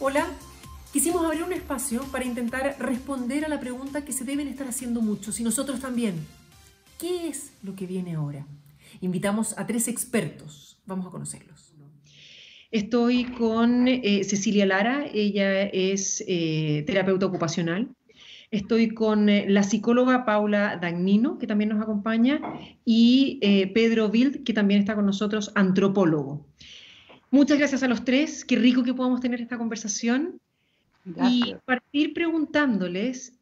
Hola, quisimos abrir un espacio para intentar responder a la pregunta que se deben estar haciendo muchos y nosotros también. ¿Qué es lo que viene ahora? Invitamos a 3 expertos. Vamos a conocerlos. Estoy con Cecilia Lara, ella es terapeuta ocupacional. Estoy con la psicóloga Paula Dagnino, que también nos acompaña, y Pedro Wild, que también está con nosotros, antropólogo. Muchas gracias a los tres, qué rico que podamos tener esta conversación. Y Gracias. partir preguntándoles,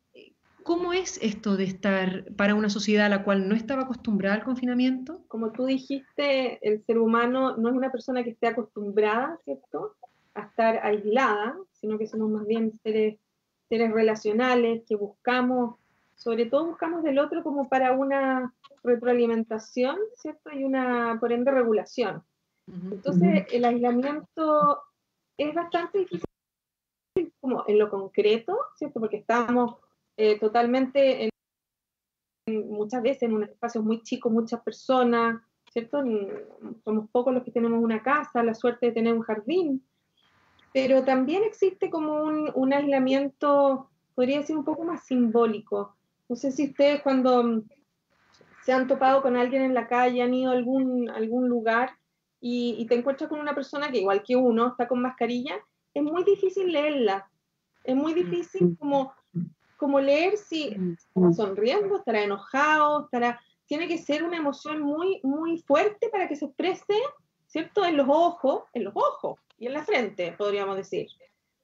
¿cómo es esto de estar para una sociedad a la cual no estaba acostumbrada al confinamiento? Como tú dijiste, el ser humano no es una persona que esté acostumbrada, ¿cierto?, a estar aislada, sino que somos más bien seres relacionales, que buscamos, sobre todo buscamos del otro como para una retroalimentación, ¿cierto?, y una, por ende, regulación. Entonces, el aislamiento es bastante difícil como en lo concreto, ¿cierto?, porque estamos totalmente muchas veces en un espacio muy chico, muchas personas, ¿cierto? Somos pocos los que tenemos una casa, la suerte de tener un jardín, pero también existe como un aislamiento, podría decir, un poco más simbólico. No sé si ustedes cuando se han topado con alguien en la calle, han ido a algún lugar y te encuentras con una persona que igual que uno está con mascarilla, es muy difícil leerla, es muy difícil como leer si estará sonriendo, estará enojado, tiene que ser una emoción muy, muy fuerte para que se exprese, ¿cierto? En los ojos y en la frente, podríamos decir.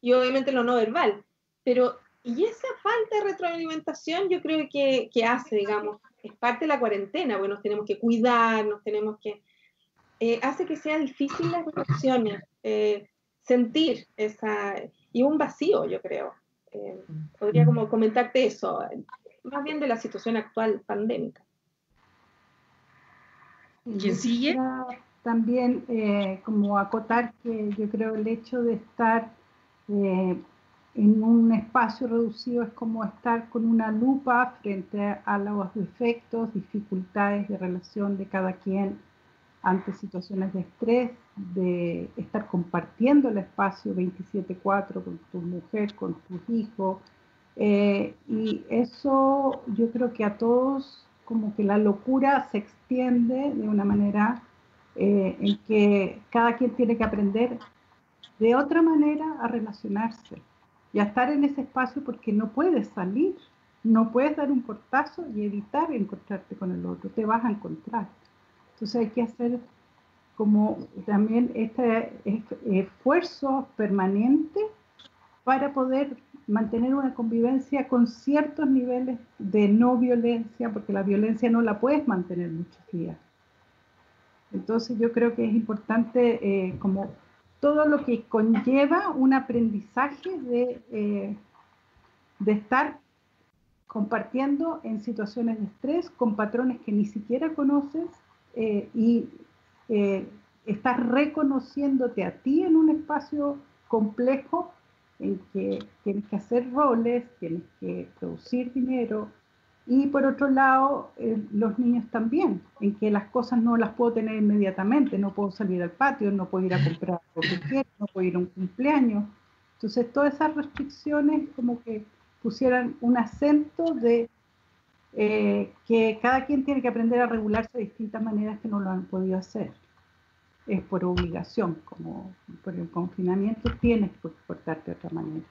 Y obviamente lo no verbal. Pero, y esa falta de retroalimentación yo creo que hace, digamos, es parte de la cuarentena, porque nos tenemos que cuidar, hace que sea difícil las relaciones, sentir y un vacío, yo creo. Podría como comentarte eso, más bien de la situación actual pandémica. ¿Quién sigue? También como acotar que yo creo el hecho de estar en un espacio reducido es como estar con una lupa frente a los defectos, dificultades de relación de cada quien ante situaciones de estrés, de estar compartiendo el espacio 27/4 con tu mujer, con tus hijos. Y eso yo creo que a todos como que la locura se extiende de una manera en que cada quien tiene que aprender de otra manera a relacionarse y a estar en ese espacio porque no puedes salir, no puedes dar un portazo y evitar encontrarte con el otro, te vas a encontrar. Entonces hay que hacer como también este esfuerzo permanente para poder mantener una convivencia con ciertos niveles de no violencia, porque la violencia no la puedes mantener muchos días. Entonces yo creo que es importante como todo lo que conlleva un aprendizaje de estar compartiendo en situaciones de estrés con patrones que ni siquiera conoces y estás reconociéndote a ti en un espacio complejo en que tienes que hacer roles, tienes que producir dinero y por otro lado los niños también, en que las cosas no las puedo tener inmediatamente, no puedo salir al patio, no puedo ir a comprar lo que quiero, no puedo ir a un cumpleaños. Entonces todas esas restricciones como que pusieran un acento de que cada quien tiene que aprender a regularse de distintas maneras que no lo han podido hacer. Es por obligación, como por el confinamiento tienes que comportarte de otra manera.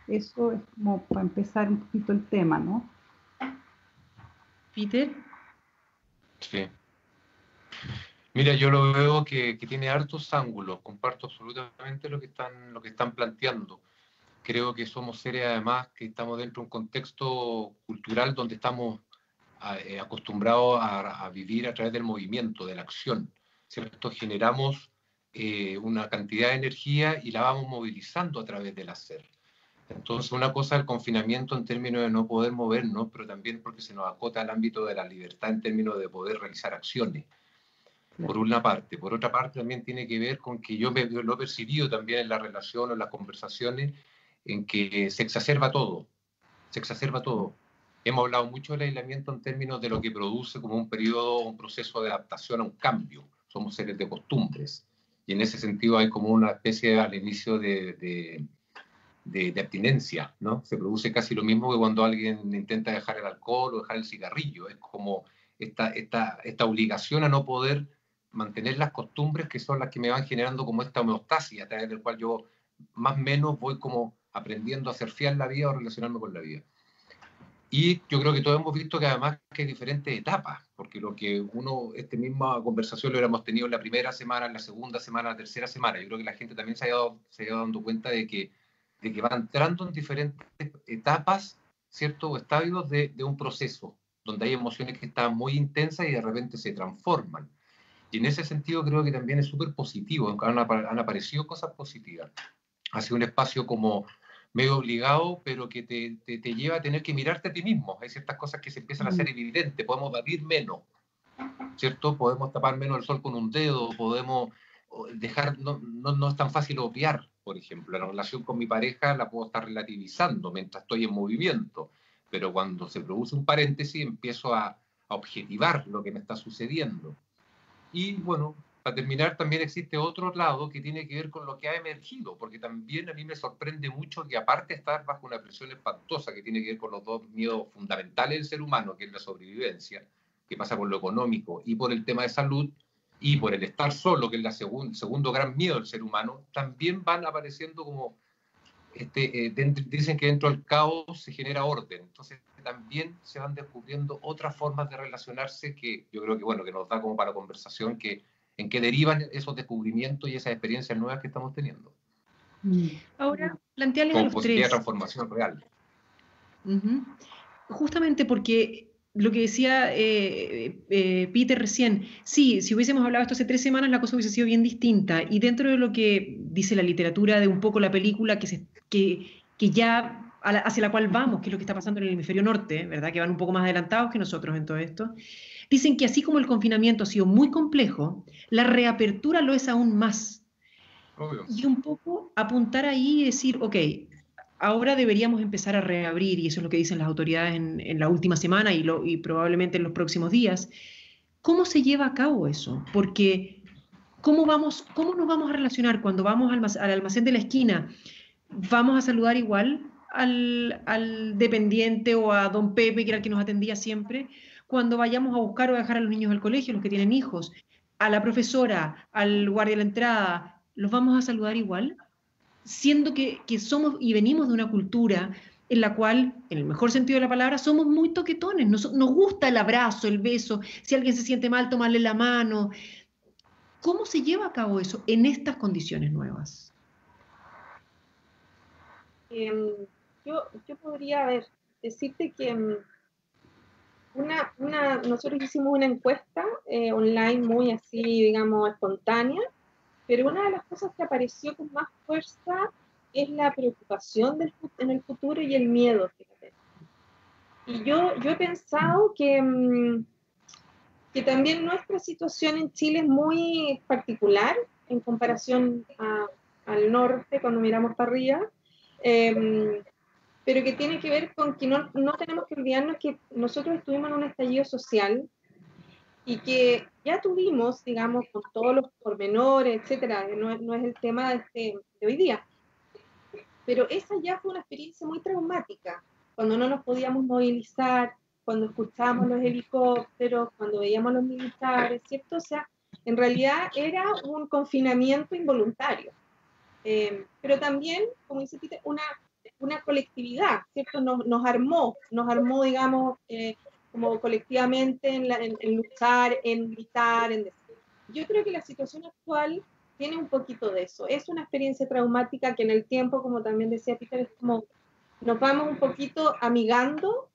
Eso es como para empezar un poquito el tema, ¿no? Peter. Sí. Mira, yo lo veo que tiene hartos ángulos, comparto absolutamente lo que están planteando. Creo que somos seres además que estamos dentro de un contexto cultural donde estamos acostumbrados a vivir a través del movimiento, de la acción, ¿cierto? Generamos una cantidad de energía y la vamos movilizando a través del hacer. Entonces, una cosa es el confinamiento en términos de no poder movernos, pero también porque se nos acota el ámbito de la libertad en términos de poder realizar acciones. Por una parte. Por otra parte, también tiene que ver con que yo lo he percibido también en la relación o en las conversaciones, en que se exacerba todo. Se exacerba todo. Hemos hablado mucho del aislamiento en términos de lo que produce como un periodo, un proceso de adaptación a un cambio. Somos seres de costumbres. y en ese sentido hay como una especie al inicio de abstinencia, ¿no? Se produce casi lo mismo que cuando alguien intenta dejar el alcohol o dejar el cigarrillo. Es como esta obligación a no poder mantener las costumbres que son las que me van generando como esta homeostasis, a través del cual yo más o menos voy como aprendiendo a surfear la vida o relacionarme con la vida. Y yo creo que todos hemos visto que además que hay diferentes etapas, porque lo que esta misma conversación lo hubiéramos tenido en la primera semana, en la segunda semana, en la tercera semana. Yo creo que la gente también se ha ido dando cuenta de que va entrando en diferentes etapas, ¿cierto? O estadios de un proceso, donde hay emociones que están muy intensas y de repente se transforman. Y en ese sentido creo que también es súper positivo, han aparecido cosas positivas. Ha sido un espacio como medio obligado, pero que te lleva a tener que mirarte a ti mismo. Hay ciertas cosas que se empiezan a hacer evidentes, podemos batir menos, ¿cierto? Podemos tapar menos el sol con un dedo, podemos dejar, no es tan fácil obviar, por ejemplo, la relación con mi pareja la puedo estar relativizando mientras estoy en movimiento, pero cuando se produce un paréntesis empiezo a objetivar lo que me está sucediendo. Y bueno, para terminar, también existe otro lado que tiene que ver con lo que ha emergido, porque también a mí me sorprende mucho que, aparte de estar bajo una presión espantosa que tiene que ver con los dos miedos fundamentales del ser humano, que es la sobrevivencia, que pasa por lo económico y por el tema de salud, y por el estar solo, que es el segundo gran miedo del ser humano, también van apareciendo como, dicen que dentro del caos se genera orden. Entonces también se van descubriendo otras formas de relacionarse que yo creo que, bueno, que nos da como para conversación en qué derivan esos descubrimientos y esas experiencias nuevas que estamos teniendo. Ahora, plantearles a Con los posibilidad de tres. transformación real. Justamente porque lo que decía Peter recién, sí, si hubiésemos hablado esto hace 3 semanas, la cosa hubiese sido bien distinta. Y dentro de lo que dice la literatura, de un poco la película que ya hacia la cual vamos, que es lo que está pasando en el hemisferio norte, ¿verdad? Que van un poco más adelantados que nosotros en todo esto. Dicen que así como el confinamiento ha sido muy complejo, la reapertura lo es aún más. Obvio. Y un poco apuntar ahí y decir, ok, ahora deberíamos empezar a reabrir, y eso es lo que dicen las autoridades en la última semana y probablemente en los próximos días. ¿Cómo se lleva a cabo eso? Porque ¿cómo nos vamos a relacionar cuando vamos al almacén de la esquina? ¿Vamos a saludar igual al dependiente o a don Pepe, que era el que nos atendía siempre? Cuando vayamos a buscar o a dejar a los niños al colegio, los que tienen hijos, a la profesora, al guardia de la entrada, ¿los vamos a saludar igual? Siendo que somos y venimos de una cultura en la cual, en el mejor sentido de la palabra, somos muy toquetones, nos gusta el abrazo, el beso, si alguien se siente mal, tomarle la mano. ¿Cómo se lleva a cabo eso en estas condiciones nuevas? Yo podría decirte que nosotros hicimos una encuesta online muy así, digamos, espontánea, pero una de las cosas que apareció con más fuerza es la preocupación en el futuro y el miedo, fíjate. Y yo he pensado que también nuestra situación en Chile es muy particular en comparación al norte, cuando miramos para arriba, pero que tiene que ver con que no tenemos que olvidarnos que nosotros estuvimos en un estallido social y que ya tuvimos, digamos, con todos los pormenores, etcétera, no es el tema de hoy día, pero esa ya fue una experiencia muy traumática, cuando no nos podíamos movilizar, cuando escuchábamos los helicópteros, cuando veíamos a los militares, ¿cierto? O sea, en realidad era un confinamiento involuntario, pero también, como dice Peter, una colectividad, ¿cierto? Nos armó, digamos, como colectivamente en luchar, en gritar, en decir. Yo creo que la situación actual tiene un poquito de eso. Es una experiencia traumática que en el tiempo, como también decía Peter, es como nos vamos un poquito amigando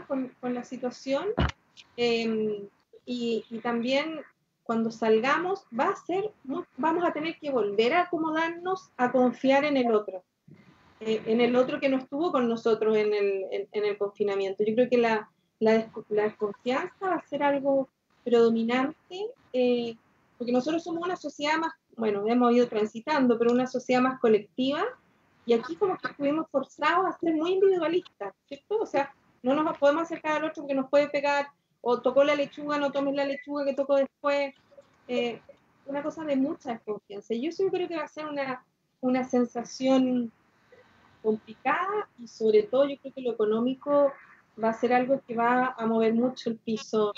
con la situación y también cuando salgamos vamos a tener que volver a acomodarnos, a confiar en el otro que no estuvo con nosotros en el confinamiento. Yo creo que la desconfianza va a ser algo predominante, porque nosotros somos una sociedad más, bueno, hemos ido transitando, pero una sociedad más colectiva, y aquí como que estuvimos forzados a ser muy individualistas, ¿cierto? O sea, no nos podemos acercar al otro porque nos puede pegar, o tocó la lechuga, no tomes la lechuga que tocó después. una cosa de mucha desconfianza. Yo sí creo que va a ser una sensación complicada y sobre todo yo creo que lo económico va a ser algo que va a mover mucho el piso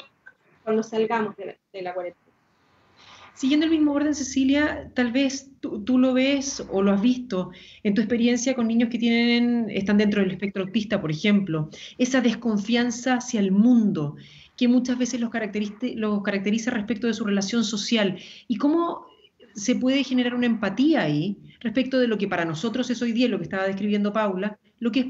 cuando salgamos de la cuarentena. Siguiendo el mismo orden, Cecilia, tal vez tú lo ves o lo has visto en tu experiencia con niños que están dentro del espectro autista, por ejemplo, esa desconfianza hacia el mundo que muchas veces los caracteriza respecto de su relación social y cómo se puede generar una empatía ahí respecto de lo que para nosotros es hoy día, lo que estaba describiendo Paula, lo que es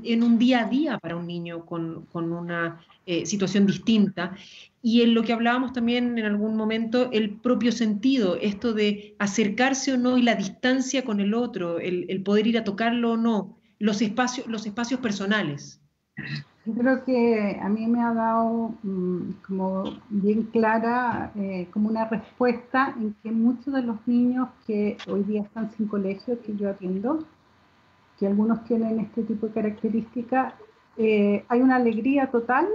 en un día a día para un niño con una situación distinta. Y en lo que hablábamos también en algún momento, el propio sentido, esto de acercarse o no y la distancia con el otro, el poder ir a tocarlo o no, los espacios personales. Yo creo que a mí me ha dado como bien clara como una respuesta en que muchos de los niños que hoy día están sin colegio, que yo atiendo, que algunos tienen este tipo de características, hay una alegría total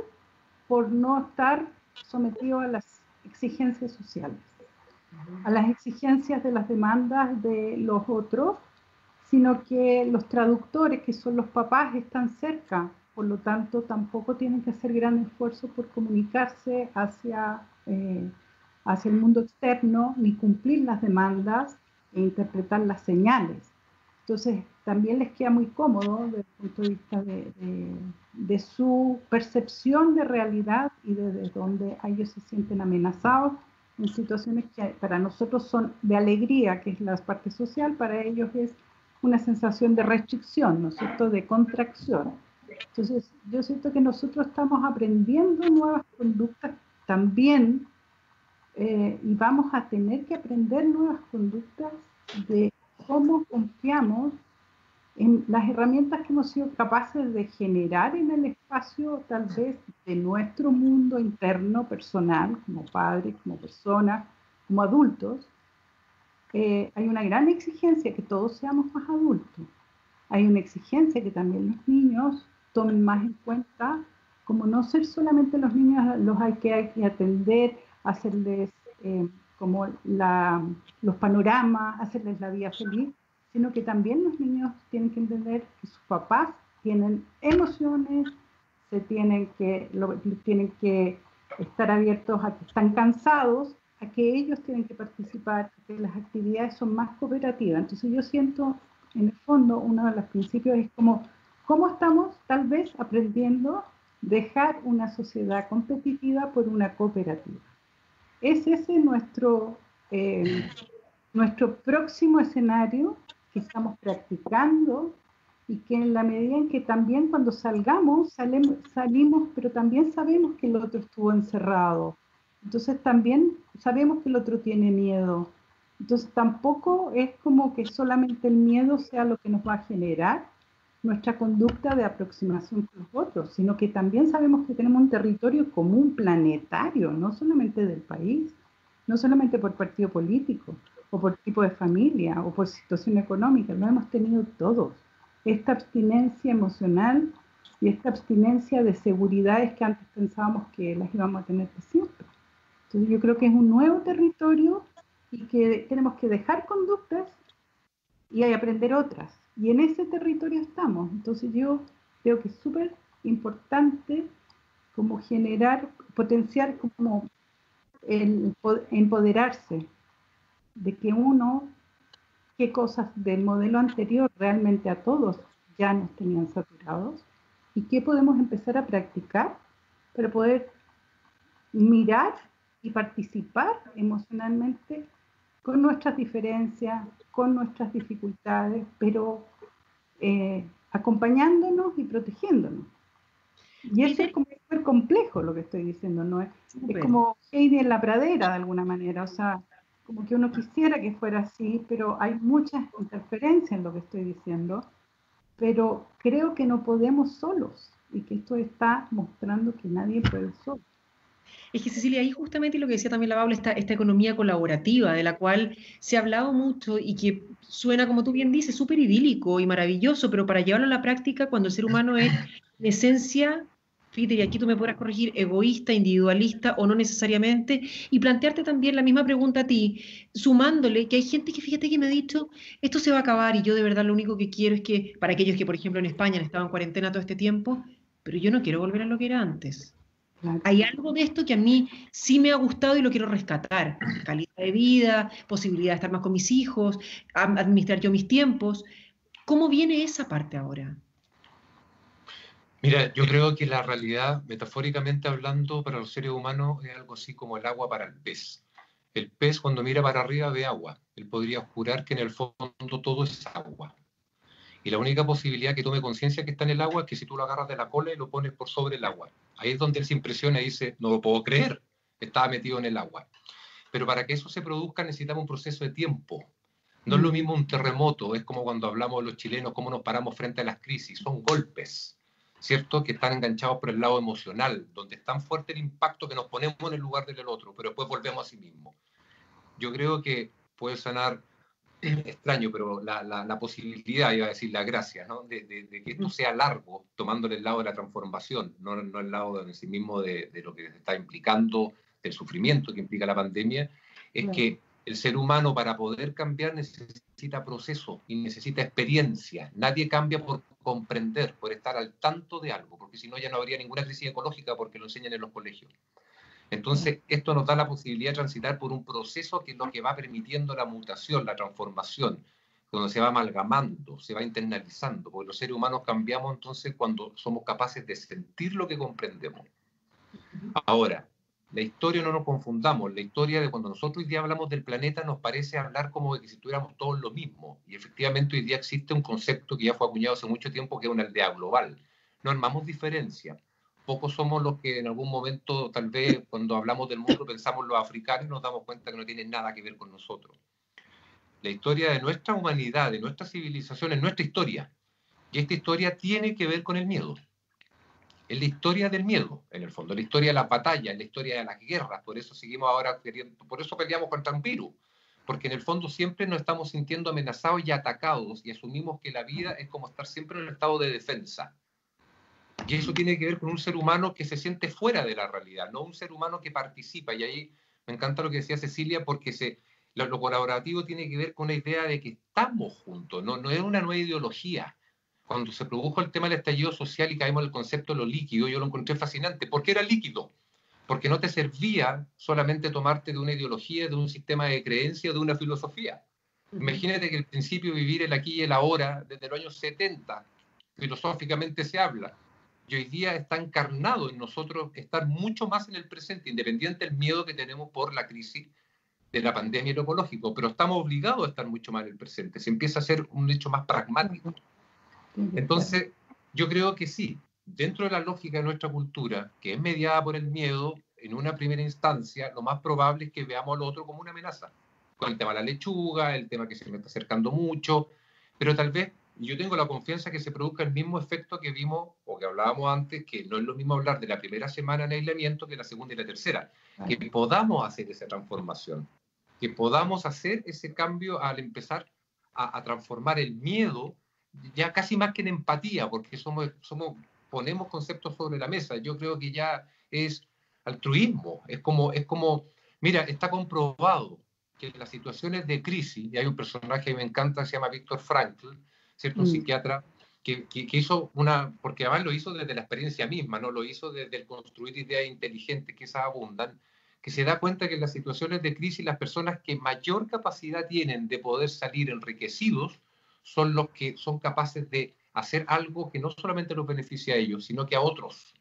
por no estar sometido a las exigencias sociales, a las exigencias de las demandas de los otros, sino que los traductores, que son los papás, están cerca, por lo tanto tampoco tienen que hacer gran esfuerzo por comunicarse hacia el mundo externo, ni cumplir las demandas e interpretar las señales. Entonces también les queda muy cómodo desde el punto de vista de su percepción de realidad y desde donde ellos se sienten amenazados en situaciones que para nosotros son de alegría, que es la parte social, para ellos es una sensación de restricción, ¿no es cierto?, de contracción. Entonces yo siento que nosotros estamos aprendiendo nuevas conductas también y vamos a tener que aprender nuevas conductas de cómo confiamos en las herramientas que hemos sido capaces de generar en el espacio, tal vez de nuestro mundo interno, personal, como padres, como personas, como adultos. Hay una gran exigencia que todos seamos más adultos. Hay una exigencia que también los niños tomen más en cuenta, como no ser solamente los niños los hay que atender, hacerles como los panoramas, hacerles la vida feliz, sino que también los niños tienen que entender que sus papás tienen emociones, tienen que estar abiertos a que están cansados, a que ellos tienen que participar, que las actividades son más cooperativas. Entonces yo siento, en el fondo, uno de los principios es cómo estamos tal vez aprendiendo a dejar una sociedad competitiva por una cooperativa. Es ese nuestro próximo escenario que estamos practicando y que en la medida en que también cuando salimos, pero también sabemos que el otro estuvo encerrado. Entonces también sabemos que el otro tiene miedo. Entonces tampoco es como que solamente el miedo sea lo que nos va a generar nuestra conducta de aproximación con los otros, sino que también sabemos que tenemos un territorio común planetario, no solamente del país, no solamente por partido político, o por tipo de familia, o por situación económica, lo hemos tenido todos. Esta abstinencia emocional y esta abstinencia de seguridades que antes pensábamos que las íbamos a tener siempre. Entonces yo creo que es un nuevo territorio y que tenemos que dejar conductas y aprender otras. Y en ese territorio estamos. Entonces yo creo que es súper importante como potenciar como el empoderarse de que qué cosas del modelo anterior realmente a todos ya nos tenían saturados y qué podemos empezar a practicar para poder mirar y participar emocionalmente con nuestras diferencias, con nuestras dificultades, pero acompañándonos y protegiéndonos. Y eso es como súper complejo lo que estoy diciendo, ¿no? Es como Heidi en la pradera de alguna manera, o sea, como que uno quisiera que fuera así, pero hay muchas interferencias en lo que estoy diciendo, pero creo que no podemos solos y que esto está mostrando que nadie puede solo. Es que Cecilia, ahí justamente lo que decía también la Paula, esta economía colaborativa de la cual se ha hablado mucho y que suena, como tú bien dices, súper idílico y maravilloso, pero para llevarlo a la práctica, cuando el ser humano es en esencia fíjate, y aquí tú me podrás corregir, egoísta, individualista o no necesariamente, y plantearte también la misma pregunta a ti, sumándole que hay gente que fíjate que me ha dicho, esto se va a acabar y yo de verdad lo único que quiero es que, para aquellos que por ejemplo en España han estado en cuarentena todo este tiempo, pero yo no quiero volver a lo que era antes. Claro. Hay algo de esto que a mí sí me ha gustado y lo quiero rescatar. Calidad de vida, posibilidad de estar más con mis hijos, administrar yo mis tiempos. ¿Cómo viene esa parte ahora? Mira, yo creo que la realidad, metafóricamente hablando, para los seres humanos es algo así como el agua para el pez. El pez cuando mira para arriba ve agua. Él podría jurar que en el fondo todo es agua. Y la única posibilidad que tome conciencia que está en el agua es que si tú lo agarras de la cola y lo pones por sobre el agua. Ahí es donde él se impresiona y dice, no lo puedo creer, estaba metido en el agua. Pero para que eso se produzca necesitamos un proceso de tiempo. No es lo mismo un terremoto, es como cuando hablamos de los chilenos, cómo nos paramos frente a las crisis. Son golpes, ¿cierto? Que están enganchados por el lado emocional, donde es tan fuerte el impacto que nos ponemos en el lugar del otro, pero después volvemos a sí mismos. Yo creo que puede sonar extraño, pero la posibilidad, iba a decir la gracia, ¿no? de que esto sea largo, tomándole el lado de la transformación, no el lado en sí mismo de lo que se está implicando, del sufrimiento que implica la pandemia, es que el ser humano para poder cambiar necesita proceso y necesita experiencia. Nadie cambia por comprender, por estar al tanto de algo, porque si no ya no habría ninguna crisis ecológica porque lo enseñan en los colegios. Entonces, esto nos da la posibilidad de transitar por un proceso que es lo que va permitiendo la mutación, la transformación, donde se va amalgamando, se va internalizando, porque los seres humanos cambiamos entonces cuando somos capaces de sentir lo que comprendemos. Ahora, la historia no nos confundamos, la historia de cuando nosotros hoy día hablamos del planeta nos parece hablar como de que si tuviéramos todos lo mismo, y efectivamente hoy día existe un concepto que ya fue acuñado hace mucho tiempo que es una aldea global. No armamos diferencia. Pocos somos los que en algún momento, tal vez, cuando hablamos del mundo, pensamos los africanos y nos damos cuenta que no tienen nada que ver con nosotros. La historia de nuestra humanidad, de nuestra civilización, es nuestra historia. Y esta historia tiene que ver con el miedo. Es la historia del miedo, en el fondo, la historia de las batallas, la historia de las guerras. Por eso seguimos ahora queriendo, por eso peleamos contra un virus. Porque en el fondo siempre nos estamos sintiendo amenazados y atacados y asumimos que la vida es como estar siempre en un estado de defensa. Y eso tiene que ver con un ser humano que se siente fuera de la realidad, no un ser humano que participa. Y ahí me encanta lo que decía Cecilia, porque lo colaborativo tiene que ver con la idea de que estamos juntos, no es una nueva ideología. Cuando se produjo el tema del estallido social y caímos en el concepto de lo líquido, yo lo encontré fascinante. ¿Por qué era líquido? Porque no te servía solamente tomarte de una ideología, de un sistema de creencia, de una filosofía. Imagínate que al principio vivir el aquí y el ahora, desde los años 70, filosóficamente se habla. Y hoy día está encarnado en nosotros estar mucho más en el presente, independiente del miedo que tenemos por la crisis de la pandemia y lo ecológico, pero estamos obligados a estar mucho más en el presente. Se empieza a ser un hecho más pragmático. Entonces, yo creo que sí, dentro de la lógica de nuestra cultura, que es mediada por el miedo, en una primera instancia, lo más probable es que veamos al otro como una amenaza. Con el tema de la lechuga, el tema que se me está acercando mucho, pero tal vez yo tengo la confianza que se produzca el mismo efecto que vimos o que hablábamos antes, que no es lo mismo hablar de la primera semana en aislamiento que la segunda y la tercera. Que podamos hacer esa transformación, que podamos hacer ese cambio al empezar a transformar el miedo, ya casi más que en empatía, porque ponemos conceptos sobre la mesa. Yo creo que ya es altruismo, es como, mira, está comprobado que en las situaciones de crisis, y hay un personaje que me encanta, se llama Víctor Frankl, ¿cierto? Un psiquiatra que hizo porque además lo hizo desde la experiencia misma, no lo hizo desde el construir ideas inteligentes que esas abundan, que se da cuenta que en las situaciones de crisis las personas que mayor capacidad tienen de poder salir enriquecidos son los que son capaces de hacer algo que no solamente los beneficia a ellos, sino que a otros.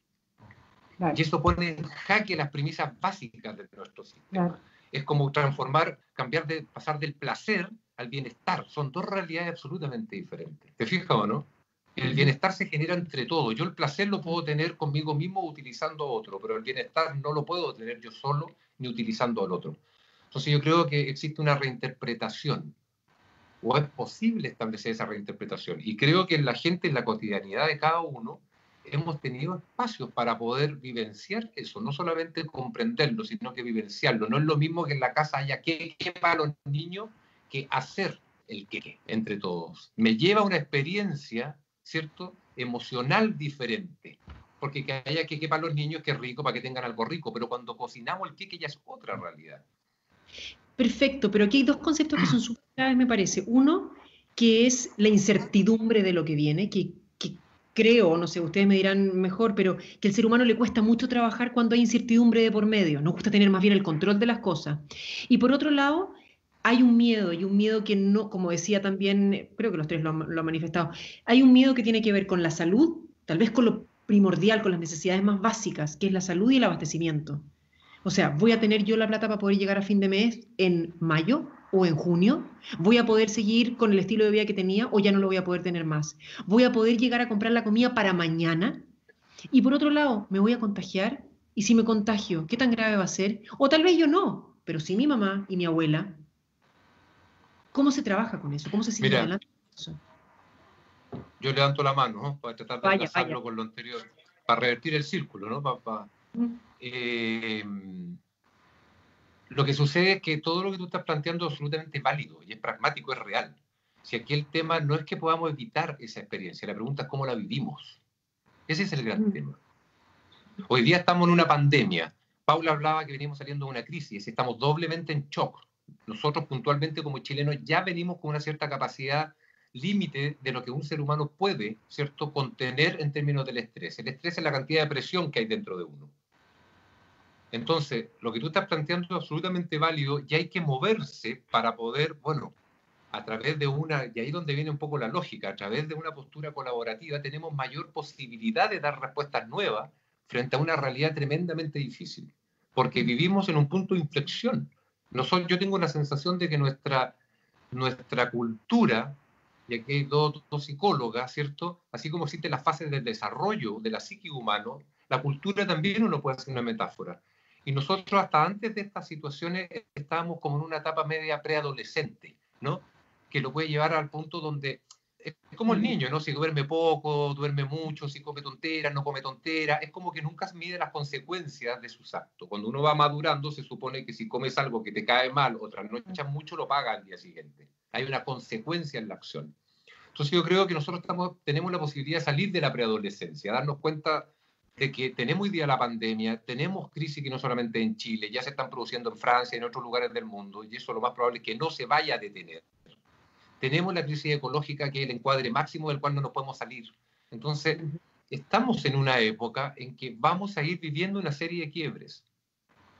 Claro. Y eso pone en jaque las premisas básicas de nuestro sistema. Claro. Es como pasar del placer al bienestar. Son dos realidades absolutamente diferentes. ¿Te fijas o no? El bienestar se genera entre todos. Yo el placer lo puedo tener conmigo mismo utilizando a otro, pero el bienestar no lo puedo tener yo solo ni utilizando al otro. Entonces yo creo que existe una reinterpretación, o es posible establecer esa reinterpretación. Y creo que en la gente, en la cotidianidad de cada uno, hemos tenido espacios para poder vivenciar eso, no solamente comprenderlo, sino que vivenciarlo. No es lo mismo que en la casa haya qué para los niños que hacer el qué entre todos. Me lleva a una experiencia, ¿cierto?, emocional diferente, porque que haya queque para los niños, que es rico, para que tengan algo rico, pero cuando cocinamos el queque ya es otra realidad. Perfecto, pero aquí hay dos conceptos que son súper claves, me parece. Uno, que es la incertidumbre de lo que viene, que creo, no sé, ustedes me dirán mejor, pero que al ser humano le cuesta mucho trabajar cuando hay incertidumbre de por medio. Nos gusta tener más bien el control de las cosas. Y por otro lado, hay un miedo, y un miedo que no, como decía también, creo que los tres lo han manifestado, hay un miedo que tiene que ver con la salud, tal vez con lo primordial, con las necesidades más básicas, que es la salud y el abastecimiento. O sea, ¿voy a tener yo la plata para poder llegar a fin de mes en mayo o en junio? ¿Voy a poder seguir con el estilo de vida que tenía o ya no lo voy a poder tener más? ¿Voy a poder llegar a comprar la comida para mañana? Y por otro lado, ¿me voy a contagiar? Y si me contagio, ¿qué tan grave va a ser? O tal vez yo no, pero si mi mamá y mi abuela, ¿cómo se trabaja con eso? ¿Cómo se sigue adelante con eso? Yo levanto la mano, ¿no? Para tratar de enlazarlo con lo anterior, para revertir el círculo, ¿no? Lo que sucede es que todo lo que tú estás planteando es absolutamente válido y es pragmático, es real. Si aquí el tema no es que podamos evitar esa experiencia, la pregunta es cómo la vivimos. Ese es el gran tema. Hoy día estamos en una pandemia. Paula hablaba que venimos saliendo de una crisis, estamos doblemente en shock. Nosotros puntualmente como chilenos ya venimos con una cierta capacidad límite de lo que un ser humano puede, ¿cierto?, contener en términos del estrés. El estrés es la cantidad de presión que hay dentro de uno. Entonces, lo que tú estás planteando es absolutamente válido y hay que moverse para poder, bueno, a través de una, y ahí es donde viene un poco la lógica, a través de una postura colaborativa tenemos mayor posibilidad de dar respuestas nuevas frente a una realidad tremendamente difícil, porque vivimos en un punto de inflexión. Yo tengo la sensación de que nuestra cultura, y aquí hay dos psicólogas, ¿cierto? Así como existen las fases del desarrollo de la psique humano, la cultura también uno puede hacer una metáfora. Y nosotros hasta antes de estas situaciones estábamos como en una etapa media preadolescente, ¿no? Que lo puede llevar al punto donde es como el niño, ¿no? Si duerme poco, duerme mucho, si come tonteras, no come tonteras, es como que nunca mide las consecuencias de sus actos. Cuando uno va madurando, se supone que si comes algo que te cae mal o trasnochas mucho, lo paga al día siguiente. Hay una consecuencia en la acción. Entonces yo creo que nosotros tenemos la posibilidad de salir de la preadolescencia, darnos cuenta de que tenemos hoy día la pandemia, tenemos crisis que no solamente en Chile, ya se están produciendo en Francia y en otros lugares del mundo, y eso lo más probable es que no se vaya a detener. Tenemos la crisis ecológica, que es el encuadre máximo del cual no nos podemos salir. Entonces, estamos en una época en que vamos a ir viviendo una serie de quiebres.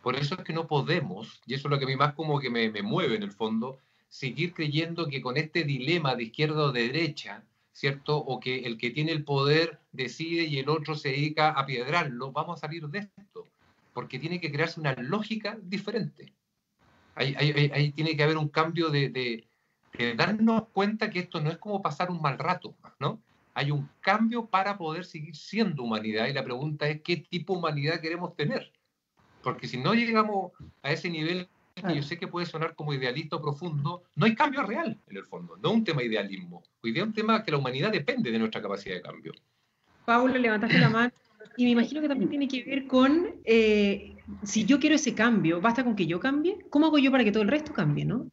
Por eso es que no podemos, y eso es lo que a mí más como que me mueve en el fondo, seguir creyendo que con este dilema de izquierda o de derecha, ¿cierto? O que el que tiene el poder decide y el otro se dedica a piedrarlo, vamos a salir de esto, porque tiene que crearse una lógica diferente. Ahí tiene que haber un cambio de darnos cuenta que esto no es como pasar un mal rato, ¿no? Hay un cambio para poder seguir siendo humanidad y la pregunta es qué tipo de humanidad queremos tener. Porque si no llegamos a ese nivel, que yo sé que puede sonar como idealista o profundo, no hay cambio real en el fondo, no un tema de idealismo. Hoy día es un tema que la humanidad depende de nuestra capacidad de cambio. Paula, levantaste la mano y me imagino que también tiene que ver con si yo quiero ese cambio, ¿basta con que yo cambie? ¿Cómo hago yo para que todo el resto cambie, no?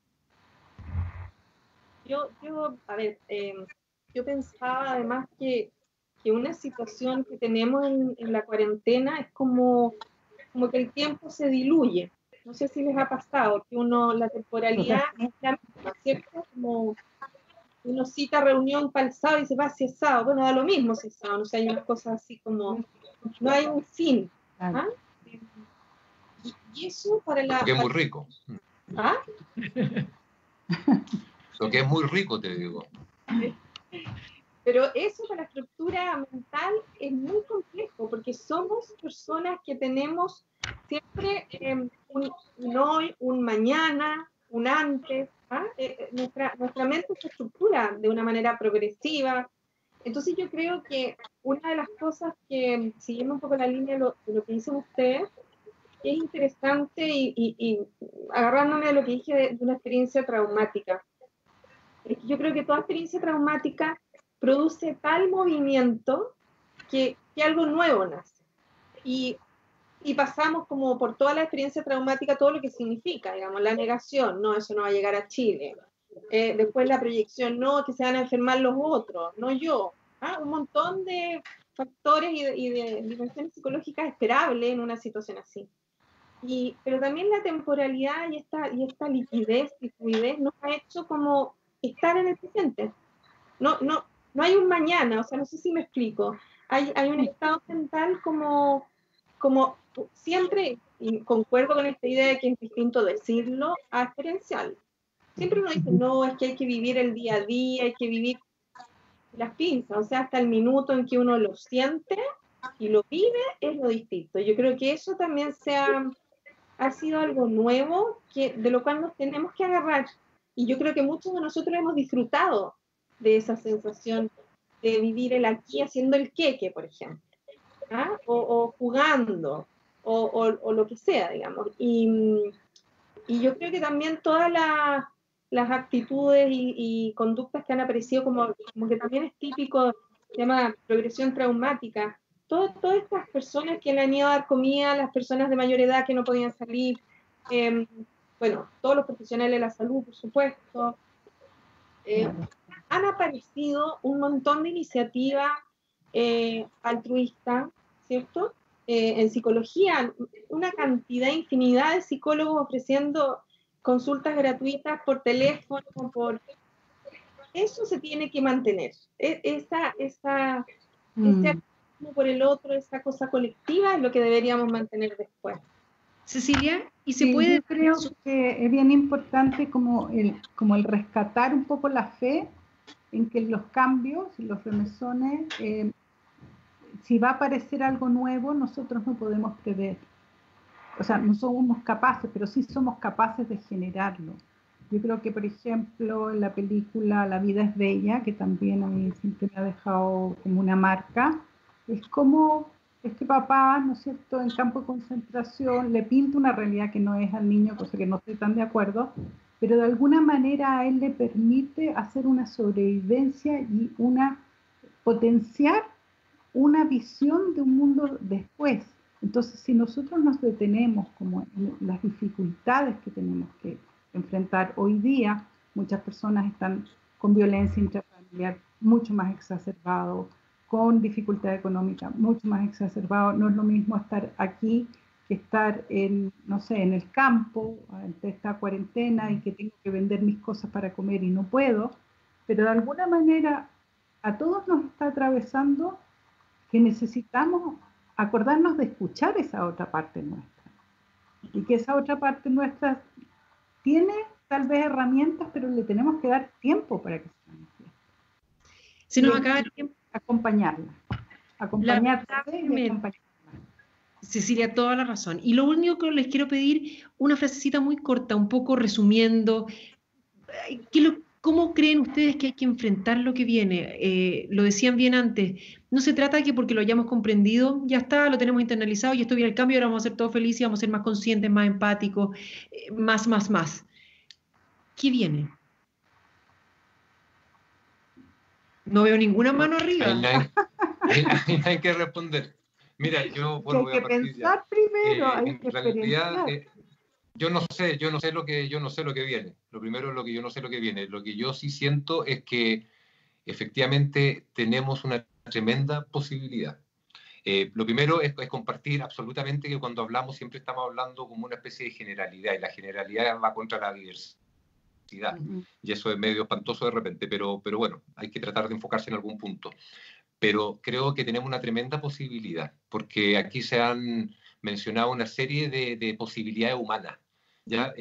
Yo pensaba además que una situación que tenemos en la cuarentena es como que el tiempo se diluye. No sé si les ha pasado que la temporalidad es la misma, ¿cierto? Como uno cita reunión para el sábado y se va si es sábado. Bueno, da lo mismo si es sábado, no sé, hay unas cosas así como, no hay un fin. ¿Ah? Y eso para la... Que es muy rico. ¿Ah? Lo que es muy rico, te digo. Pero eso para la estructura mental es muy complejo, porque somos personas que tenemos siempre un hoy, un mañana, un antes. ¿Ah? Nuestra mente se estructura de una manera progresiva. Entonces yo creo que una de las cosas que, siguiendo un poco la línea de lo que dicen ustedes, es interesante y agarrándome de lo que dije de una experiencia traumática. Yo creo que toda experiencia traumática produce tal movimiento que algo nuevo nace. Y pasamos como por toda la experiencia traumática, todo lo que significa, digamos, la negación, no, eso no va a llegar a Chile. Después la proyección, no, que se van a enfermar los otros, no yo. Un montón de factores y de dimensiones psicológicas esperables en una situación así. Pero también la temporalidad y esta liquidez y fluidez nos ha hecho como estar en el presente. No hay un mañana, o sea, no sé si me explico. Hay un estado mental como siempre, y concuerdo con esta idea de que es distinto decirlo a experienciarlo. Siempre uno dice, no, es que hay que vivir el día a día, hay que vivir las pinzas, o sea, hasta el minuto en que uno lo siente y lo vive es lo distinto. Yo creo que eso también ha sido algo nuevo de lo cual nos tenemos que agarrar. Y yo creo que muchos de nosotros hemos disfrutado de esa sensación de vivir el aquí haciendo el queque, por ejemplo, ¿ah? O jugando, o lo que sea, digamos. Y yo creo que también todas las actitudes y conductas que han aparecido, como que también es típico, se llama progresión traumática. Todas estas personas que le han ido a dar comida, las personas de mayor edad que no podían salir, bueno, todos los profesionales de la salud, por supuesto, han aparecido un montón de iniciativas altruistas, ¿cierto? En psicología, una cantidad, infinidad de psicólogos ofreciendo consultas gratuitas por teléfono, eso se tiene que mantener. Ese activismo por el otro, esa cosa colectiva es lo que deberíamos mantener después. Cecilia, ¿y se puede? Yo creo que es bien importante como el rescatar un poco la fe en que los cambios y los remesones, si va a aparecer algo nuevo, nosotros no podemos prever. O sea, no somos capaces, pero sí somos capaces de generarlo. Yo creo que, por ejemplo, en la película La vida es bella, que también a mí siempre me ha dejado como una marca, es como este papá, ¿no es cierto?, en campo de concentración le pinta una realidad que no es al niño, cosa que no estoy tan de acuerdo, pero de alguna manera a él le permite hacer una sobrevivencia y potenciar una visión de un mundo después. Entonces, si nosotros nos detenemos como en las dificultades que tenemos que enfrentar hoy día, muchas personas están con violencia intrafamiliar mucho más exacerbado, con dificultad económica mucho más exacerbado. No es lo mismo estar aquí que estar no sé, en el campo, ante esta cuarentena y que tengo que vender mis cosas para comer y no puedo, pero de alguna manera a todos nos está atravesando que necesitamos acordarnos de escuchar esa otra parte nuestra y que esa otra parte nuestra tiene tal vez herramientas, pero le tenemos que dar tiempo para que se manifieste. Se nos acaba el tiempo. Acompañarla y acompañarla. Cecilia, toda la razón. Y lo único que les quiero pedir, una frasecita muy corta, un poco resumiendo, ¿cómo creen ustedes que hay que enfrentar lo que viene? Lo decían bien antes, no se trata de que porque lo hayamos comprendido, ya está, lo tenemos internalizado y esto viene el cambio, ahora vamos a ser todos felices y vamos a ser más conscientes, más empáticos, más. ¿Qué viene? No veo ninguna mano arriba. Hay que responder. Mira, yo voy a partir ya. Primero, en realidad, yo no sé lo que viene. Lo primero es lo que yo no sé lo que viene. Lo que yo sí siento es que efectivamente tenemos una tremenda posibilidad. Lo primero es compartir absolutamente que cuando hablamos siempre estamos hablando como una especie de generalidad, y la generalidad va contra la diversidad. Y eso es medio espantoso de repente, pero bueno, hay que tratar de enfocarse en algún punto. Pero creo que tenemos una tremenda posibilidad, porque aquí se han mencionado una serie de posibilidades humanas. ¿Ya?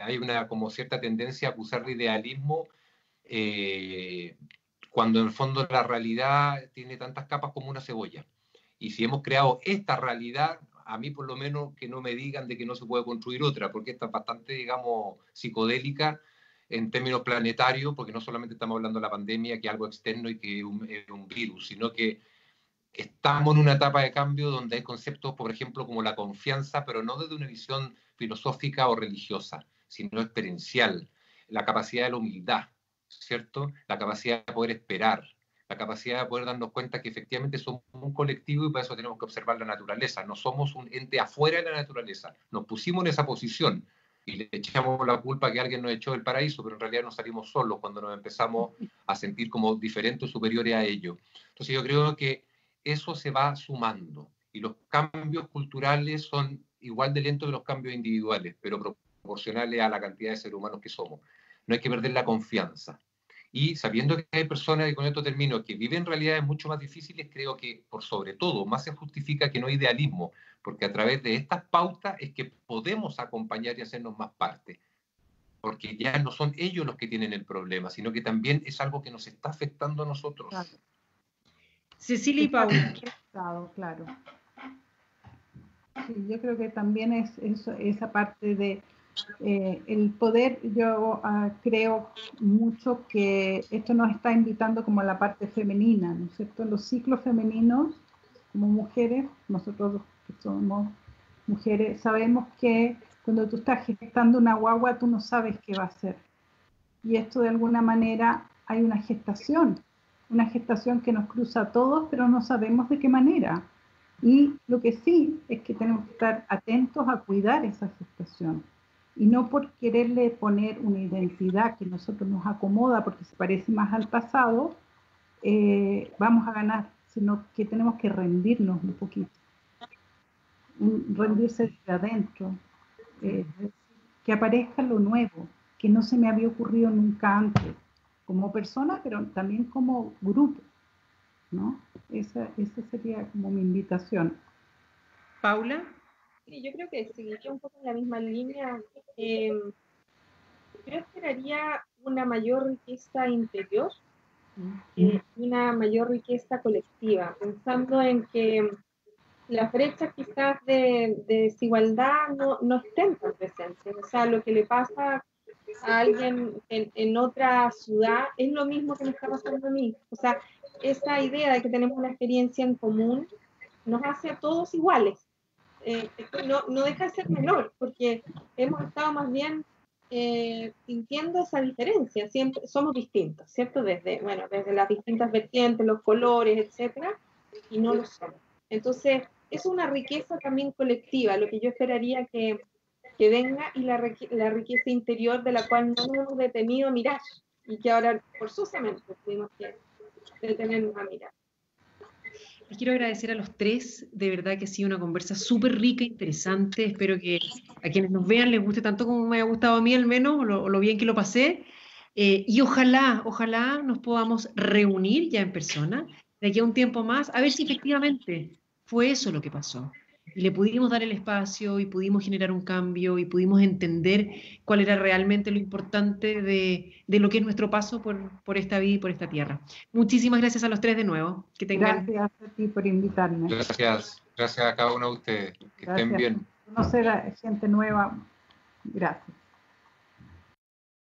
Hay una como cierta tendencia a acusar de idealismo cuando en el fondo la realidad tiene tantas capas como una cebolla. Y si hemos creado esta realidad, a mí por lo menos que no me digan de que no se puede construir otra, porque esta es bastante, digamos, psicodélica en términos planetarios, porque no solamente estamos hablando de la pandemia, que es algo externo y que es un virus, sino que estamos en una etapa de cambio donde hay conceptos, por ejemplo, como la confianza, pero no desde una visión filosófica o religiosa, sino experiencial, la capacidad de la humildad, ¿cierto? La capacidad de poder esperar, la capacidad de poder darnos cuenta que efectivamente somos un colectivo y para eso tenemos que observar la naturaleza. No somos un ente afuera de la naturaleza, nos pusimos en esa posición y le echamos la culpa que alguien nos echó del paraíso, pero en realidad nos salimos solos cuando nos empezamos a sentir como diferentes o superiores a ello. Entonces yo creo que eso se va sumando. Y los cambios culturales son igual de lentos que los cambios individuales, pero proporcionales a la cantidad de seres humanos que somos. No hay que perder la confianza. Y sabiendo que hay personas, y con esto termino, que viven realidades mucho más difíciles, creo que por sobre todo más se justifica que no hay idealismo, porque a través de estas pautas es que podemos acompañar y hacernos más parte, porque ya no son ellos los que tienen el problema, sino que también es algo que nos está afectando a nosotros. Claro. Cecilia y Paula. Claro. Sí, yo creo que también es esa parte de el poder. Yo creo mucho que esto nos está invitando como a la parte femenina, ¿no es cierto? Los ciclos femeninos, como mujeres, nosotros que somos mujeres, sabemos que cuando tú estás gestando una guagua, tú no sabes qué va a ser. Y esto de alguna manera hay una gestación que nos cruza a todos, pero no sabemos de qué manera. Y lo que sí es que tenemos que estar atentos a cuidar esa gestación. Y no por quererle poner una identidad que a nosotros nos acomoda porque se parece más al pasado, vamos a ganar, sino que tenemos que rendirnos un poquito. Rendirse desde adentro. Que aparezca lo nuevo, que no se me había ocurrido nunca antes, como persona, pero también como grupo, ¿no? Esa sería como mi invitación. Paula. Sí, yo creo que seguiría un poco en la misma línea. Yo esperaría una mayor riqueza interior y una mayor riqueza colectiva, pensando en que las brechas quizás de desigualdad no estén tan presentes. O sea, lo que le pasa a alguien en otra ciudad es lo mismo que me está pasando a mí. O sea, esa idea de que tenemos una experiencia en común nos hace a todos iguales. No deja de ser menor, porque hemos estado más bien sintiendo esa diferencia. Siempre somos distintos, ¿cierto? Desde las distintas vertientes, los colores, etcétera, y no lo somos. Entonces, es una riqueza también colectiva, lo que yo esperaría que venga, y la riqueza interior de la cual no nos hemos detenido a mirar, y que ahora forzosamente tuvimos que detenernos a mirar. Les quiero agradecer a los tres, de verdad que ha sido una conversa súper rica, interesante. Espero que a quienes nos vean les guste tanto como me ha gustado a mí, al menos, o lo bien que lo pasé. Y ojalá nos podamos reunir ya en persona de aquí a un tiempo más, a ver si efectivamente fue eso lo que pasó. Y le pudimos dar el espacio y pudimos generar un cambio y pudimos entender cuál era realmente lo importante de lo que es nuestro paso por esta vida y por esta tierra. Muchísimas gracias a los tres de nuevo. Que tengan... Gracias a ti por invitarme. Gracias a cada uno de ustedes. Que estén bien. Conocer a gente nueva. Gracias.